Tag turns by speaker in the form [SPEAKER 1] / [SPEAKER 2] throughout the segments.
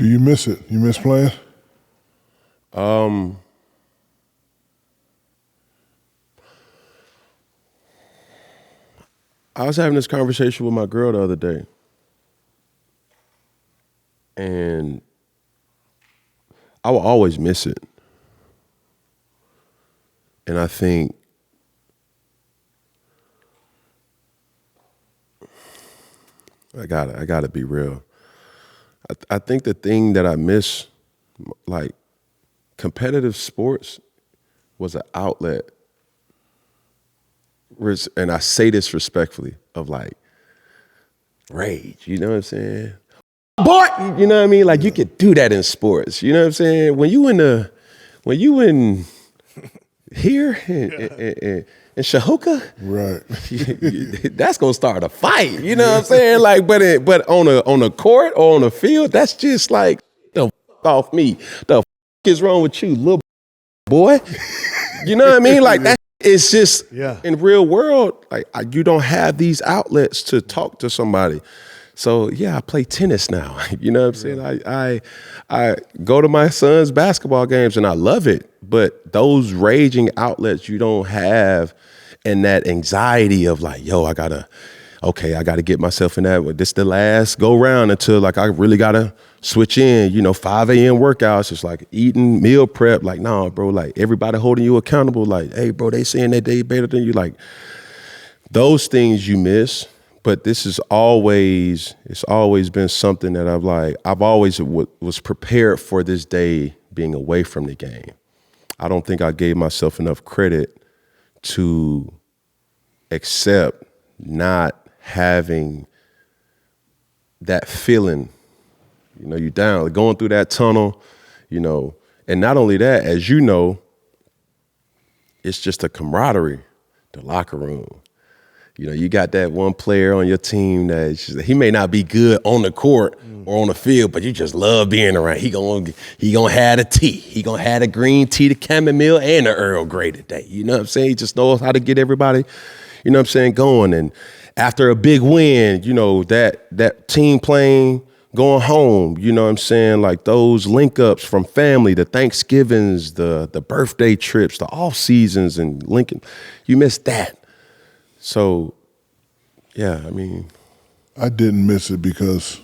[SPEAKER 1] Do you miss it? You miss playing?
[SPEAKER 2] I was having this conversation with my girl the other day, and I will always miss it. And I think I gotta be real. I think the thing that I miss, like competitive sports, was an outlet. And I say this respectfully, of like rage. You know what I'm saying? Boy, you know what I mean? Like you could do that in sports. You know what I'm saying? When you in here in Shahuka,
[SPEAKER 1] Right.
[SPEAKER 2] that's gonna start a fight. You know what I'm saying? Like, but on a court or on a field, that's just like the off me. The is wrong with you, little boy? You know what I mean? Like that. It's just in real world, like you don't have these outlets to talk to somebody. So yeah, I play tennis now. You know what I'm saying? I go to my son's basketball games and I love it. But those raging outlets you don't have, and that anxiety of like, yo, I gotta get myself in that. This the last go round until like I really gotta switch in, 5 a.m. workouts. It's like eating meal prep. Like, nah, bro, like everybody holding you accountable. Like, hey, bro, they saying that they better than you. Like those things you miss. But it's always been something that I've always was prepared for this day being away from the game. I don't think I gave myself enough credit to accept not having that feeling. You down, going through that tunnel, and not only that, as you know, it's just a camaraderie, the locker room. You got that one player on your team he may not be good on the court or on the field, but you just love being around. He gonna have the tea. He gonna have the green tea, the chamomile, and the Earl Grey today. You know what I'm saying? He just knows how to get everybody, going. And after a big win, that team playing, going home, you know what I'm saying? Like those link ups from family, the Thanksgivings, the birthday trips, the off seasons and Lincoln, you miss that. So, yeah, I mean.
[SPEAKER 1] I didn't miss it because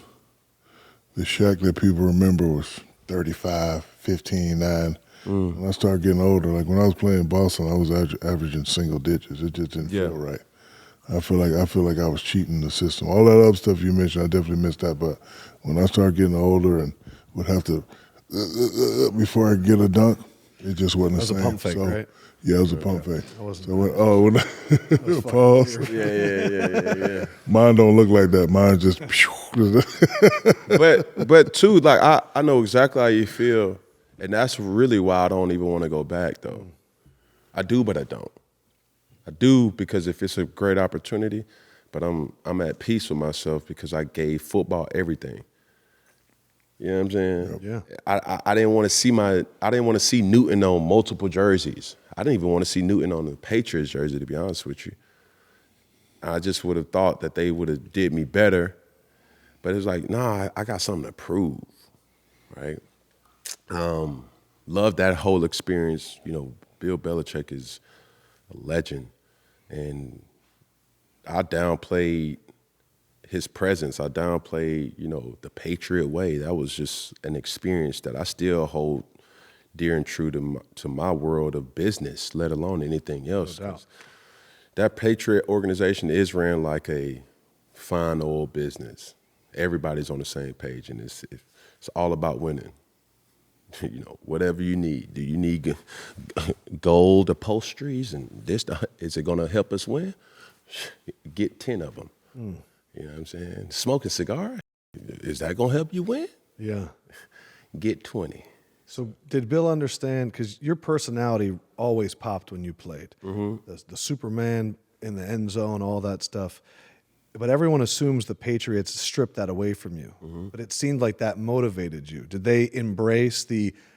[SPEAKER 1] the Shaq that people remember was 35, 15, 9. When I started getting older, like when I was playing Boston, I was averaging single digits. It just didn't feel right. I feel like I was cheating the system. All that other stuff you mentioned, I definitely missed that. But when I started getting older and would have to, before I get a dunk, it just wasn't the same.
[SPEAKER 3] That was a pump fake, right?
[SPEAKER 1] Yeah, it was a pump fake.
[SPEAKER 3] I wasn't.
[SPEAKER 1] So pause.
[SPEAKER 2] Yeah.
[SPEAKER 1] Mine don't look like that. Mine just.
[SPEAKER 2] but too, like I know exactly how you feel, and that's really why I don't even want to go back though. I do, but I don't. I do because if it's a great opportunity, but I'm at peace with myself because I gave football everything. You know what I'm saying?
[SPEAKER 3] Yeah.
[SPEAKER 2] I didn't want to see Newton on multiple jerseys. I didn't even want to see Newton on the Patriots jersey, to be honest with you. I just would have thought that they would have did me better. But it was like, nah, I got something to prove, right? Love that whole experience. Bill Belichick is a legend. And I downplayed his presence. I downplayed, the Patriot way. That was just an experience that I still hold dear and true to my world of business, let alone anything else.
[SPEAKER 3] No doubt.
[SPEAKER 2] That Patriot organization is ran like a fine old business. Everybody's on the same page, and it's all about winning. Whatever you need. Do you need gold upholsteries and this? Is it going to help us win? Get 10 of them. You know what I'm saying? Smoking cigar, is that going to help you win?
[SPEAKER 3] Yeah.
[SPEAKER 2] Get 20.
[SPEAKER 3] So did Bill understand, because your personality always popped when you played, the Superman in the end zone, all that stuff, but everyone assumes the Patriots stripped that away from you. But it seemed like that motivated you. Did they embrace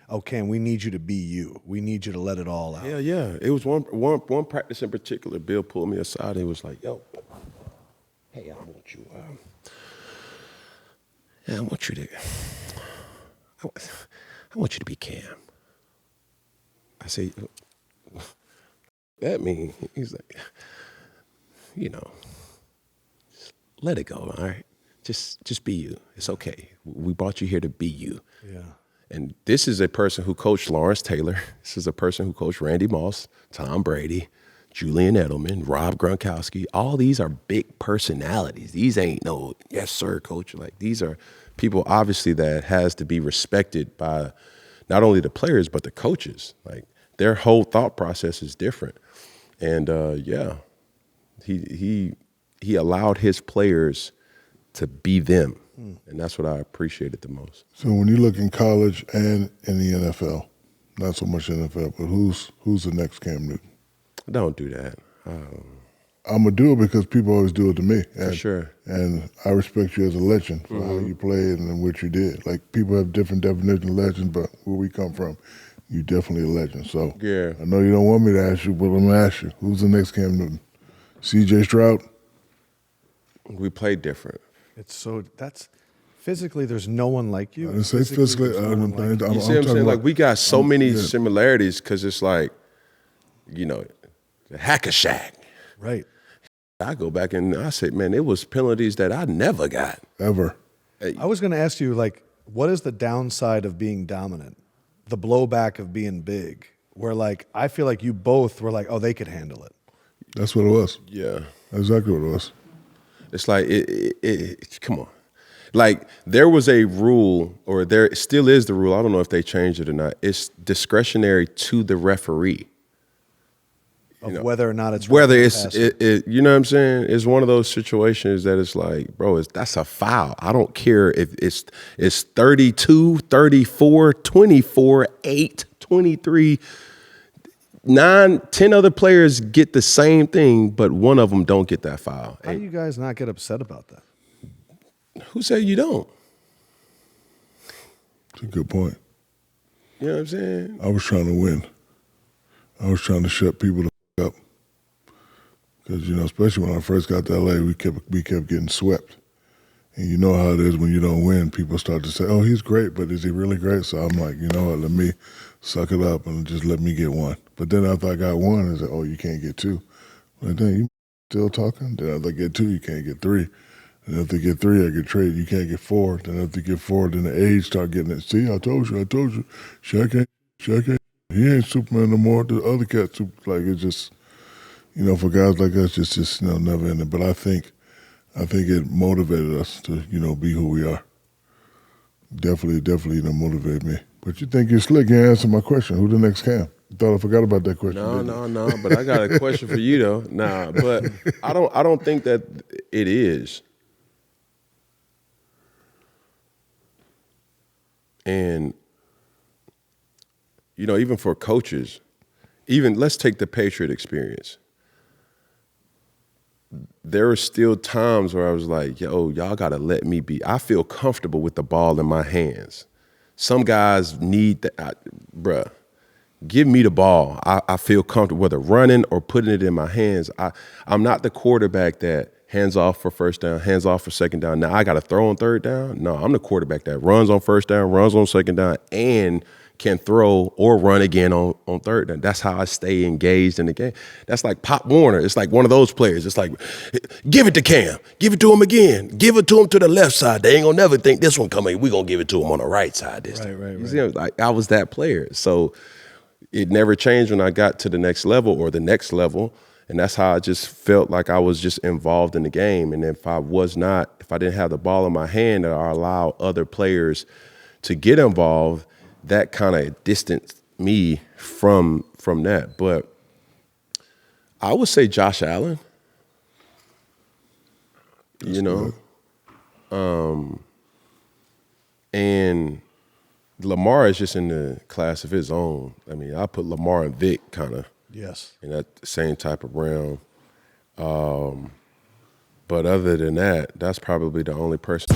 [SPEAKER 3] okay, we need you to be you. We need you to let it all out.
[SPEAKER 2] Yeah. It was one practice in particular. Bill pulled me aside and he was like, yo, hey, I want you to I want you to be Cam. I say, that mean? He's like, let it go, all right? Just be you. It's okay. We brought you here to be you.
[SPEAKER 3] Yeah.
[SPEAKER 2] And this is a person who coached Lawrence Taylor. This is a person who coached Randy Moss, Tom Brady, Julian Edelman, Rob Gronkowski. All these are big personalities. These ain't no, yes, sir, coach. Like, these are people, obviously, that has to be respected by not only the players, but the coaches. Like, their whole thought process is different. And, he allowed his players to be them. And that's what I appreciated the most.
[SPEAKER 1] So when you look in college and in the NFL, not so much NFL, but who's the next Cam Newton?
[SPEAKER 2] Don't do that.
[SPEAKER 1] I'm going to do it because people always do it to me.
[SPEAKER 2] For sure.
[SPEAKER 1] And I respect you as a legend for how you played and what you did. Like, people have different definitions of legend, but where we come from, you definitely a legend. So
[SPEAKER 2] Yeah.
[SPEAKER 1] I know you don't want me to ask you, but I'm going to ask you. Who's the next Cam Newton? C.J. Stroud?
[SPEAKER 2] We play different.
[SPEAKER 3] That's physically, there's no one like you.
[SPEAKER 1] I didn't say physically.
[SPEAKER 3] there's no one like you.
[SPEAKER 2] You see what I'm saying? Like, we got so many similarities because it's like, the hack-a-shack.
[SPEAKER 3] Right.
[SPEAKER 2] I go back and I say, man, it was penalties that I never got.
[SPEAKER 1] Ever.
[SPEAKER 3] I was going to ask you, like, what is the downside of being dominant? The blowback of being big, where, like, I feel like you both were like, oh, they could handle it.
[SPEAKER 1] That's what it was.
[SPEAKER 2] Yeah.
[SPEAKER 1] That's exactly what it was.
[SPEAKER 2] It's like, come on. Like, there was a rule, or there still is the rule. I don't know if they changed it or not. It's discretionary to the referee.
[SPEAKER 3] Of whether or not it's
[SPEAKER 2] whether
[SPEAKER 3] right
[SPEAKER 2] it's you know what I'm saying? It's one of those situations that it's like, bro, that's a foul. I don't care if it's 32, 34, 24, 8, 23. 9, 10 other players get the same thing, but one of them don't get that foul.
[SPEAKER 3] How do you guys not get upset about that?
[SPEAKER 2] Who said you don't?
[SPEAKER 1] It's a good point.
[SPEAKER 2] You know what I'm saying?
[SPEAKER 1] I was trying to win. I was trying to shut people the f up. Because, especially when I first got to L.A., we kept getting swept. And you know how it is when you don't win. People start to say, oh, he's great, but is he really great? So I'm like, you know what, let me suck it up and just let me get one. But then after I got one, I said, oh, you can't get two. Like, dang, you still talking? Then after I get two, you can't get three. And if they get three, I get traded. You can't get four. Then if they get four, then the age start getting it. See, I told you. Shaq ain't. He ain't Superman no more. The other cat's like, it's just, for guys like us, just never ending. But I think it motivated us to, be who we are. Definitely, motivated me. But you think you're slick? You answered my question. Who the next Cam? You thought I forgot about that question?
[SPEAKER 2] No. But I got a question for you though. Nah, but I don't think that it is. And even for coaches, let's take the Patriot experience. There were still times where I was like, yo, y'all got to let me be. I feel comfortable with the ball in my hands. Some guys need that. Bruh, give me the ball. I feel comfortable, whether running or putting it in my hands. I'm not the quarterback that hands off for first down, hands off for second down. Now I got to throw on third down. No, I'm the quarterback that runs on first down, runs on second down, and can throw or run again on third down. That's how I stay engaged in the game. That's like Pop Warner. It's like one of those players. It's like, give it to Cam. Give it to him again. Give it to him to the left side. They ain't going to never think this one coming. We're going to give it to him on the right side this time.
[SPEAKER 3] Right.
[SPEAKER 2] You see, like, I was that player. So it never changed when I got to the next level or the next level. And that's how I just felt like I was just involved in the game. And if I didn't have the ball in my hand or allow other players to get involved, that kind of distanced me from that. But I would say Josh Allen.
[SPEAKER 1] That's
[SPEAKER 2] And Lamar is just in the class of his own. I mean, I put Lamar and Vic kind of in that same type of realm. But other than that, that's probably the only person.